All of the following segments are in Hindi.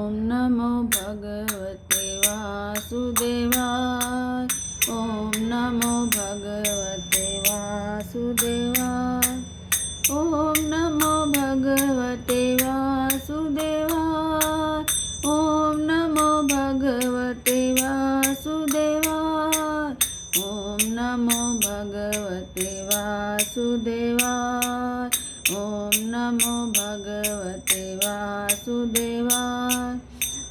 ओम नमो भगवते वासुदेवाय। ओम नमो भगवते वासुदेवाय। ओम नमो भगवते वासुदेवाय। ओम नमो भगवते वासुदेवाय। ओम नमो भगवते वासुदेवाय। ओम नमो भगवते वासुदेवाय।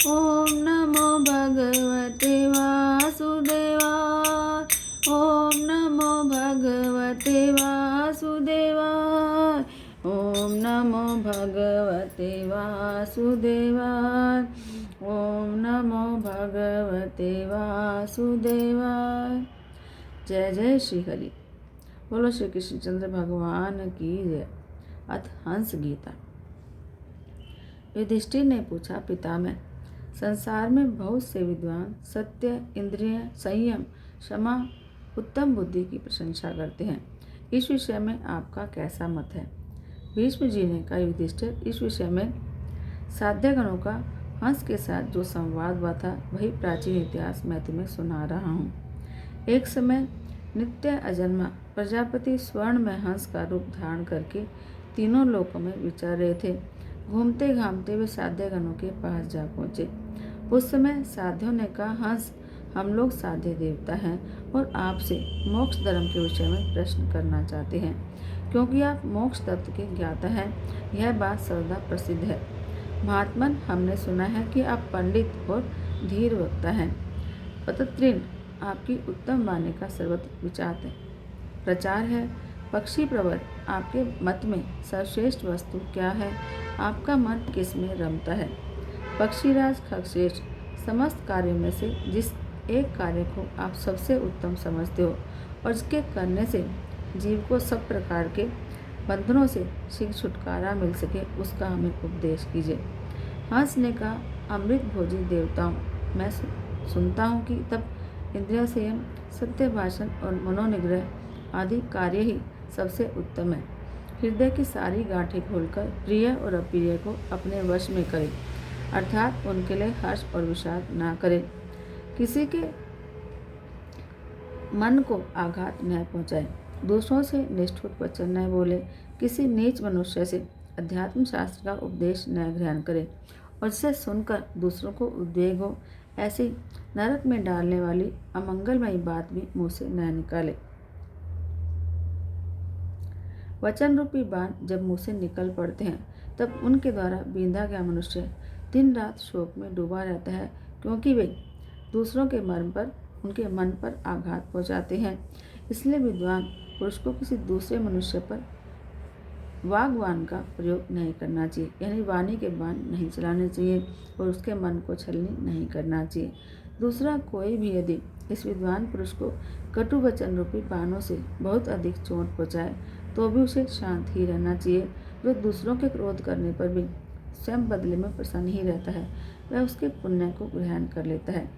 ओम नमो भगवते वासुदेवाय। ओम नमो भगवते वासुदेवाय। ओम नमो भगवते वासुदेवाय। ओम नमो भगवते वासुदेवाय। जय जय श्री हरि। बोलो श्री कृष्णचंद्र भगवान की जय। अथ हंस गीता। युधिष्ठिर ने पूछा, पितामह, संसार में बहुत से विद्वान सत्य, इंद्रिय संयम, क्षमा, उत्तम बुद्धि की प्रशंसा करते हैं। इस विषय में आपका कैसा मत है? भीष्म जी ने कहा, युधिष्ठिर, इस विषय में साध्यगणों का हंस के साथ जो संवाद हुआ था वही प्राचीन इतिहास मैं तुम्हें सुना रहा हूँ। एक समय नित्य अजन्मा प्रजापति स्वर्ण में हंस का रूप धारण करके तीनों लोकों में विचर रहे थे। घूमते घामते वे साध्यगणों के पास जा पहुँचे। उस समय साध्यों ने कहा, हंस, हम लोग साध्य देवता हैं और आपसे मोक्ष धर्म के विषय में प्रश्न करना चाहते हैं, क्योंकि आप मोक्ष तत्व के ज्ञाता हैं। यह बात सर्वदा प्रसिद्ध है। महात्मन, हमने सुना है कि आप पंडित और धीर वक्ता हैं। पतत्रिन, आपकी उत्तम वाणी का सर्वत्र प्रचार है। पक्षी प्रवर, आपके मत में सर्वश्रेष्ठ वस्तु क्या है? आपका मन किस में रमता है? पक्षीराज खगश्रेष्ठ, समस्त कार्यों में से जिस एक कार्य को आप सबसे उत्तम समझते हो और जिसके करने से जीव को सब प्रकार के बंधनों से शीघ्र छुटकारा मिल सके, उसका हमें उपदेश कीजिए। हंस ने कहा, अमृत भोजी देवताओं, मैं सुनता हूँ कि तब इंद्रिय संयम, सत्य भाषण और मनोनिग्रह आदि कार्य ही सबसे उत्तम है। हृदय की सारी गांठें खोलकर प्रिय और अप्रिय को अपने वश में करें, अर्थात उनके लिए हर्ष और विषाद ना करें। किसी के मन को आघात न पहुँचाए, दूसरों से निष्ठुर वचन न बोले, किसी नीच मनुष्य से अध्यात्म शास्त्र का उपदेश न ग्रहण करे और जिसे सुनकर दूसरों को उद्वेग हो, ऐसी नरक में डालने वाली अमंगलमयी बात भी मुँह से न निकाले। वचन रूपी बाण जब मुँह से निकल पड़ते हैं तब उनके द्वारा बींधा गया मनुष्य दिन रात शोक में डूबा रहता है, क्योंकि वे दूसरों के उनके मन पर आघात पहुँचाते हैं। इसलिए विद्वान पुरुष को किसी दूसरे मनुष्य पर वाग्बाण का प्रयोग नहीं करना चाहिए, यानी वाणी के बाण नहीं चलाने चाहिए और उसके मन को छलनी नहीं करना चाहिए। दूसरा कोई भी यदि इस विद्वान पुरुष को कटु वचन रूपी बाणों से बहुत अधिक चोट पहुँचाए तो भी उसे शांत ही रहना चाहिए। जो दूसरों के क्रोध करने पर भी स्वयं बदले में प्रसन्न ही रहता है, वह उसके पुण्य को ग्रहण कर लेता है।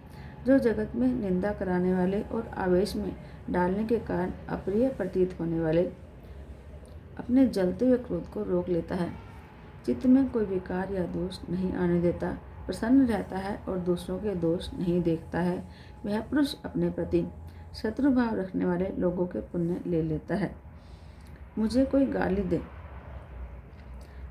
जो जगत में निंदा कराने वाले और आवेश में डालने के कारण अप्रिय प्रतीत होने वाले अपने जलते हुए क्रोध को रोक लेता है, चित्त में कोई विकार या दोष नहीं आने देता, प्रसन्न रहता है और दूसरों के दोष नहीं देखता है, वह पुरुष अपने प्रति शत्रु भाव रखने वाले लोगों के पुण्य ले लेता है। मुझे कोई गाली दे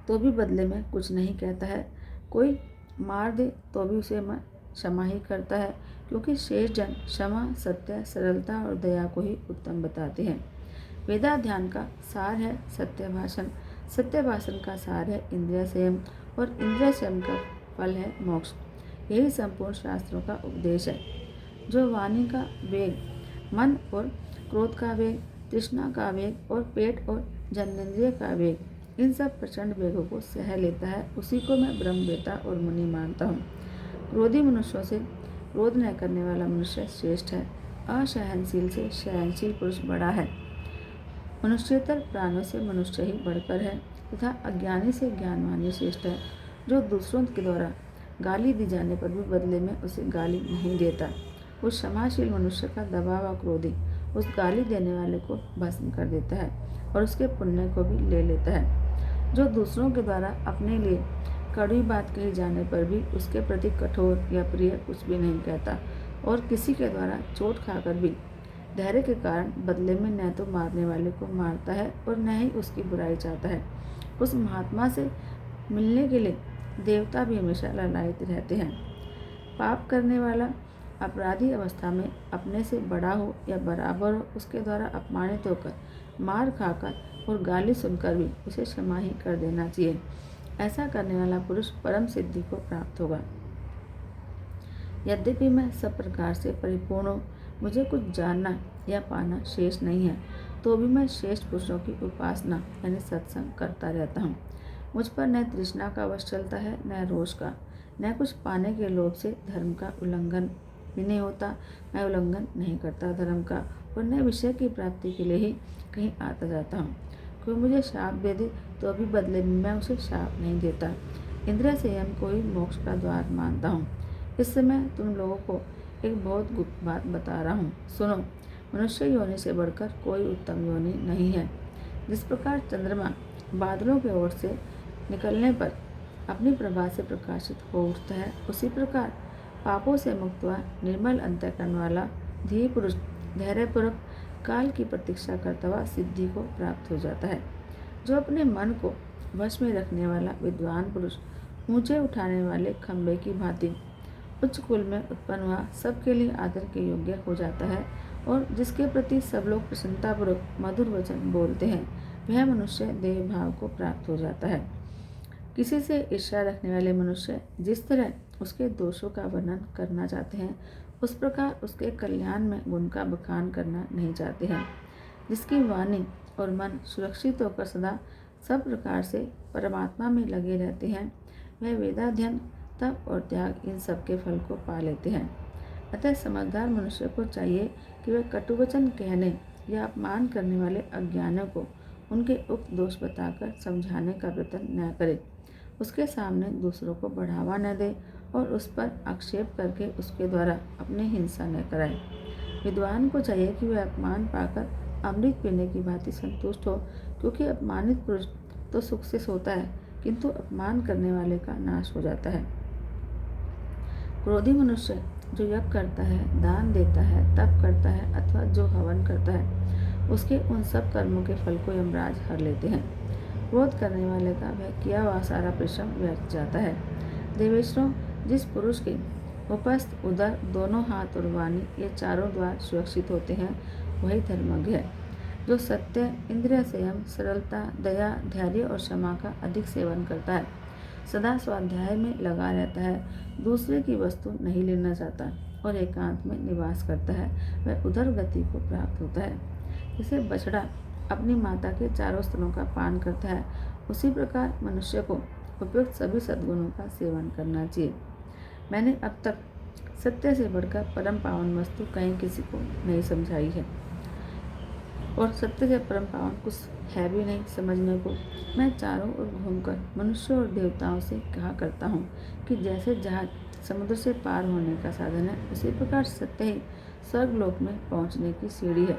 तो भी बदले में कुछ नहीं कहता है, कोई मार दे तो भी उसे मैं क्षमा ही करता है, क्योंकि शेष जन क्षमा, सत्य, सरलता और दया को ही उत्तम बताते हैं। वेदाध्यान का सार है सत्य भाषण, सत्य भाषण का सार है इंद्रिय संयम और इंद्रिय संयम का फल है मोक्ष। यही संपूर्ण शास्त्रों का उपदेश है। जो वाणी का वेग, मन और क्रोध का वेग, तृष्णा का वेग और पेट और जन्नेन्द्रिय का वेग, इन सब प्रचंड वेगों को सह लेता है, उसी को मैं ब्रह्मवेत्ता और मुनि मानता हूँ। क्रोधी मनुष्यों से क्रोध न करने वाला मनुष्य श्रेष्ठ है। असहनशील से सहनशील पुरुष बड़ा है। मनुष्यतर प्राणों से मनुष्य ही बढ़कर है तथा अज्ञानी से ज्ञानवान श्रेष्ठ है। जो दूसरों के द्वारा गाली दी जाने पर भी बदले में उसे गाली नहीं देता, उस क्षमाशील मनुष्य का दबा हुआ क्रोधी उस गाली देने वाले को भस्म कर देता है और उसके पुण्य को भी ले लेता है। जो दूसरों के द्वारा अपने लिए कड़वी बात कही जाने पर भी उसके प्रति कठोर या प्रिय कुछ भी नहीं कहता, और किसी के द्वारा चोट खाकर भी धैर्य के कारण बदले में न तो मारने वाले को मारता है और न ही उसकी बुराई चाहता है। उस महात्मा से मिलने के लिए देवता भी हमेशा लालायित रहते हैं। पाप करने वाला अपराधी अवस्था में अपने से बड़ा हो या बराबर हो, उसके द्वारा अपमानित होकर, मार खाकर और गाली सुनकर भी उसे क्षमा ही कर देना चाहिए। ऐसा करने वाला पुरुष परम सिद्धि को प्राप्त होगा। यद्यपि मैं सब प्रकार से परिपूर्ण हूँ, मुझे कुछ जानना या पाना शेष नहीं है, तो भी मैं श्रेष्ठ पुरुषों की उपासना यानी सत्संग करता रहता हूँ। मुझ पर न तृष्णा का वश चलता है, न रोष का, न कुछ पाने के लोभ से धर्म का उल्लंघन भी नहीं होता। मैं उल्लंघन नहीं करता धर्म का, और न विषय की प्राप्ति के लिए ही कहीं आता जाता हूँ। कोई मुझे श्राप दे दे तो अभी बदले में मैं उसे श्राप नहीं देता। इंद्रिय संयम को ही मोक्ष का द्वार मानता हूँ। इस समय तुम लोगों को एक बहुत गुप्त बात बता रहा हूँ, सुनो। मनुष्य योनि से बढ़कर कोई उत्तम योनि नहीं है। जिस प्रकार चंद्रमा बादलों की ओर से निकलने पर अपनी प्रभा से प्रकाशित हो उठता है, उसी प्रकार पापों से मुक्त हुआ निर्मल अंतःकरण वाला धीर पुरुष धैर्यपूर्वक काल की प्रतीक्षा करता हुआ सिद्धि को प्राप्त हो जाता है। जो अपने मन को वश में रखने वाला विद्वान पुरुष ऊंचे उठाने वाले खंबे की भांति उच्च कुल में उत्पन्न हुआ सबके लिए आदर के योग्य हो जाता है, और जिसके प्रति सब लोग प्रसन्नतापूर्वक मधुर वचन बोलते हैं, वह मनुष्य देव भाव को प्राप्त हो जाता है। किसी से ईर्ष्या रखने वाले मनुष्य जिस तरह उसके दोषों का वर्णन करना चाहते हैं, उस प्रकार उसके कल्याण में गुण का बखान करना नहीं चाहते हैं। जिसकी वाणी और मन सुरक्षित होकर सदा सब प्रकार से परमात्मा में लगे रहते हैं, वह वेदाध्ययन, तप और त्याग इन सब के फल को पा लेते हैं। अतः समझदार मनुष्य को चाहिए कि वह कटुवचन कहने या अपमान करने वाले अज्ञानियों को उनके उक्त दोष बताकर समझाने का प्रयत्न न करे, उसके सामने दूसरों को बढ़ावा न दे और उस पर आक्षेप करके उसके द्वारा अपनी हिंसा न कराए। विद्वान को चाहिए कि वह अपमान पाकर अमृत पीने की भांति संतुष्ट हो, क्योंकि अपमानित पुरुष तो सुख से सोता है, किंतु अपमान करने वाले का नाश हो जाता है। क्रोधी मनुष्य जो यज्ञ करता है, दान देता है, तप करता है अथवा जो हवन करता है, उसके उन सब कर्मों के फल को यमराज हर लेते हैं। क्रोध करने वाले का वह किया हुआ सारा परिश्रम व्यर्थ जाता है। देवेश्वरों, जिस पुरुष के उपस्थ, उदर, दोनों हाथ और वाणी ये चारों द्वार सुरक्षित होते हैं, वही धर्मज्ञ है। जो सत्य, इंद्रिय संयम, सरलता, दया, धैर्य और क्षमा का अधिक सेवन करता है, सदा स्वाध्याय में लगा रहता है, दूसरे की वस्तु नहीं लेना चाहता और एकांत में निवास करता है, वह उधर गति को प्राप्त होता है। जैसे बछड़ा अपनी माता के चारों स्तनों का पान करता है, उसी प्रकार मनुष्य को उपयुक्त सभी सद्गुणों का सेवन करना चाहिए। मैंने अब तक सत्य से बढ़कर परम पावन वस्तु कहीं किसी को नहीं समझाई है, और सत्य से परम पावन कुछ है भी नहीं समझने को। मैं चारों ओर घूमकर मनुष्यों और देवताओं से कहा करता हूँ कि जैसे जहाज समुद्र से पार होने का साधन है, उसी प्रकार सत्य ही स्वर्गलोक में पहुँचने की सीढ़ी है।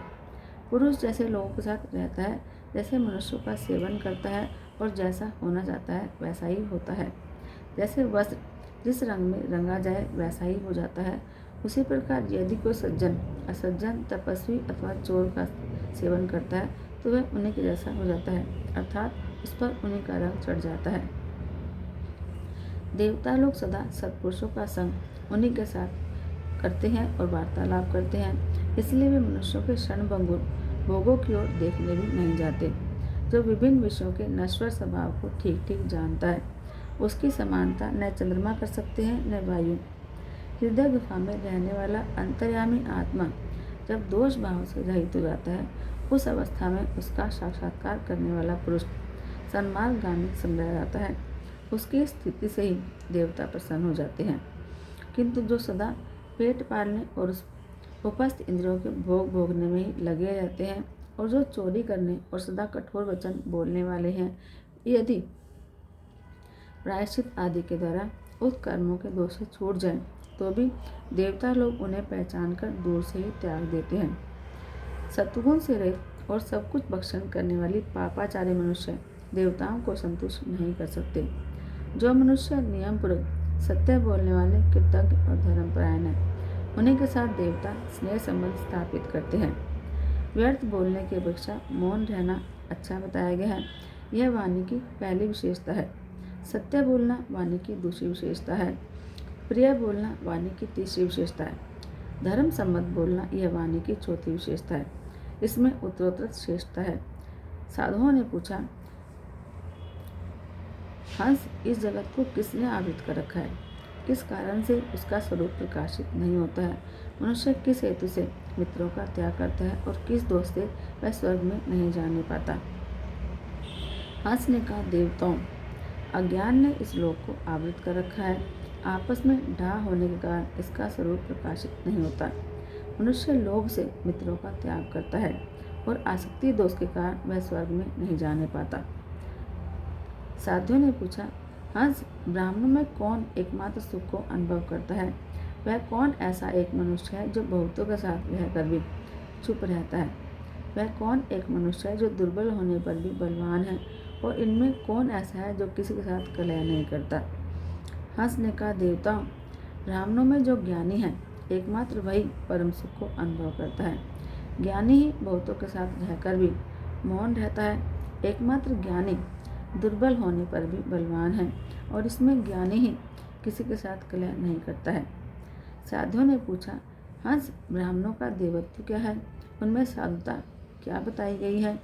पुरुष जैसे लोगों के साथ रहता है, जैसे मनुष्यों का सेवन करता है और जैसा होना चाहता है वैसा ही होता है। जैसे वस्त्र जिस रंग में रंगा जाए वैसा ही हो जाता है, उसी प्रकार यदि कोई सज्जन, असज्जन, तपस्वी अथवा चोर का सेवन करता है तो वह उन्हीं के जैसा हो जाता है, अर्थात उस पर उन्हीं का रंग चढ़ जाता है। देवता लोग सदा सत्पुरुषों का संग उन्हीं के साथ करते हैं और वार्तालाप करते हैं, इसलिए वे मनुष्यों के क्षणभंगुर भोगों की ओर देखने भी नहीं जाते। जो विभिन्न विषयों के नश्वर स्वभाव को ठीक ठीक जानता है, उसकी समानता न चंद्रमा कर सकते हैं न वायु। हृदय गुफा में रहने वाला अंतर्यामी आत्मा जब दोष भाव से रहित हो जाता है, उस अवस्था में उसका साक्षात्कार करने वाला पुरुष सन्मार्गगामी समझा जाता है। उसकी स्थिति से ही देवता प्रसन्न हो जाते हैं। किंतु जो सदा पेट पालने और उस उपस्थ इंद्रियों के भोग भोगने में ही लगे रहते हैं, और जो चोरी करने और सदा कठोर वचन बोलने वाले हैं, यदि प्रायश्चित आदि के द्वारा उस कर्मों के दोष से छूट जाएं, तो भी देवता लोग उन्हें पहचान कर दूर से ही त्याग देते हैं। सत्वगुण से रहित और सब कुछ भक्षण करने वाली पापाचारी मनुष्य देवताओं को संतुष्ट नहीं कर सकते। जो मनुष्य नियम पूर्वक सत्य बोलने वाले, कृतज्ञ और धर्मपरायण है, उन्हीं के साथ देवता स्नेह संबंध स्थापित करते हैं। व्यर्थ बोलने की अपेक्षा मौन रहना अच्छा बताया गया है। यह वाणी की पहली विशेषता है। सत्य बोलना वाणी की दूसरी विशेषता है। प्रिय बोलना वाणी की तीसरी विशेषता है। धर्म सम्मत बोलना यह वाणी की चौथी विशेषता है। इसमें उत्तरोत्तर श्रेष्ठता है। साधुओं ने पूछा, हंस इस जगत को किसने आवृत कर रखा है? किस कारण से उसका स्वरूप प्रकाशित नहीं होता है? मनुष्य किस हेतु से मित्रों का त्याग करता है और किस दोष से वह स्वर्ग में नहीं जाने पाता? हंस ने कहा, देवताओं, अज्ञान ने इस लोक को आवृत कर रखा है। आपस में ढा होने के कारण इसका स्वरूप प्रकाशित नहीं होता। मनुष्य लोभ से मित्रों का त्याग करता है और आसक्ति दोष के कारण वह स्वर्ग में नहीं जाने पाता। साधुओं ने पूछा, हंस, ब्राह्मणों में कौन एकमात्र सुख को अनुभव करता है? वह कौन ऐसा एक मनुष्य है जो बहुतों के साथ रहकर भी चुप रहता है? वह कौन एक मनुष्य है जो दुर्बल होने पर भी बलवान है? और इनमें कौन ऐसा है जो किसी के साथ कलह नहीं करता? हंस ने कहा, देवताओं, ब्राह्मणों में जो ज्ञानी है, एकमात्र वही परम सुख को अनुभव करता है। ज्ञानी ही बहुतों के साथ रहकर भी मौन रहता है। एकमात्र ज्ञानी दुर्बल होने पर भी बलवान है और इसमें ज्ञानी ही किसी के साथ कलह नहीं करता है। साधुओं ने पूछा, हंस, ब्राह्मणों का देवत्व क्या है? उनमें साधुता क्या बताई गई है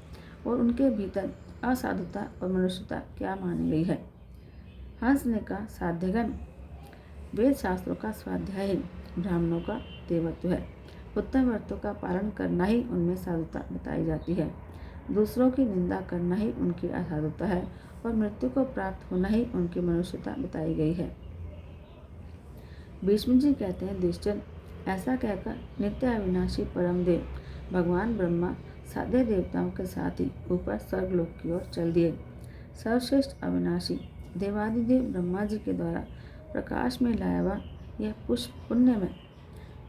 और उनके भीतर असाधुता और मनुष्यता क्या मानी गई है? हंस ने कहा, साध्यगण, वेद शास्त्रों का स्वाध्याय ही ब्राह्मणों का देवत्व है। उत्तम व्रतों का पालन करना ही उनमें साधुता बताई जाती है। दूसरों की निंदा करना ही उनकी असाधुता है और मृत्यु को प्राप्त होना ही उनकी मनुष्यता बताई गई है। भीष्म जी कहते हैं, युधिष्ठिर, ऐसा कहकर नित्य अविनाशी परम देव भगवान ब्रह्मा साध्य देवताओं के साथ ही ऊपर स्वर्गलोक की ओर चल दिए। सर्वश्रेष्ठ अविनाशी देवादिदेव ब्रह्मा जी के द्वारा प्रकाश में लाया हुआ यह पुष्प पुण्य में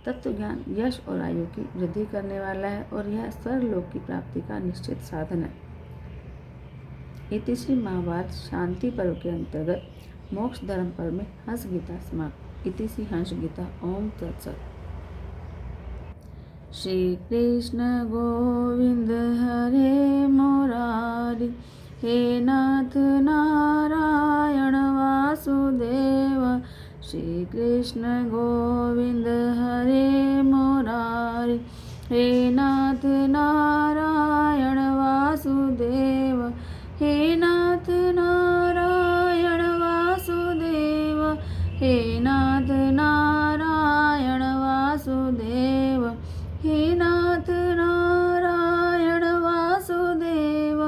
तत्व ज्ञान, यश और आयु की वृद्धि करने वाला है और यह स्वर्गलोक की प्राप्ति का निश्चित साधन है। इति श्री महाभारत शांति पर्व के अंतर्गत मोक्ष धर्म पर्व में हंस गीता समाप्त। इति श्री हंस गीता। ओम तत्सत। श्री कृष्ण गोविंद हरे मुरारी, हे नाथ नारायण वासुदेव। श्री कृष्ण गोविंद हरे मुरारी, हे नाथ नारायण वासुदेव। हे नाथ नारायण वासुदेव, हे नाथ नारायण वासुदेव, हे नाथ नारायण वासुदेव,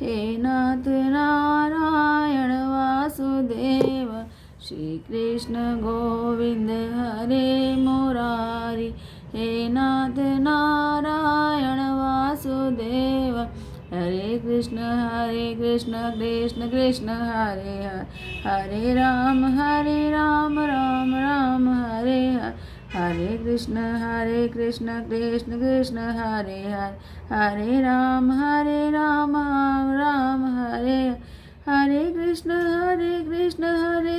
हे नाथ नारायण वासुदेव। श्री कृष्ण गोविंद हरे मुरारी, हे नाथ नारायण वासुदेव। हरे कृष्ण कृष्ण कृष्ण हरे हरे, हरे राम राम राम हरे हरे। हरे कृष्ण कृष्ण कृष्ण हरे हरे, हरे राम राम हरे हरे। हरे कृष्ण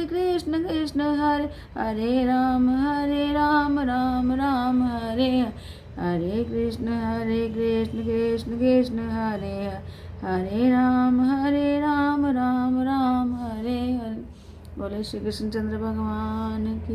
कृष्ण कृष्ण हरे हरे राम राम हरे हरे। हरे कृष्ण कृष्ण कृष्ण हरे हरे, हरे राम राम राम हरे हरे। बोले श्री कृष्ण चंद्र भगवान की।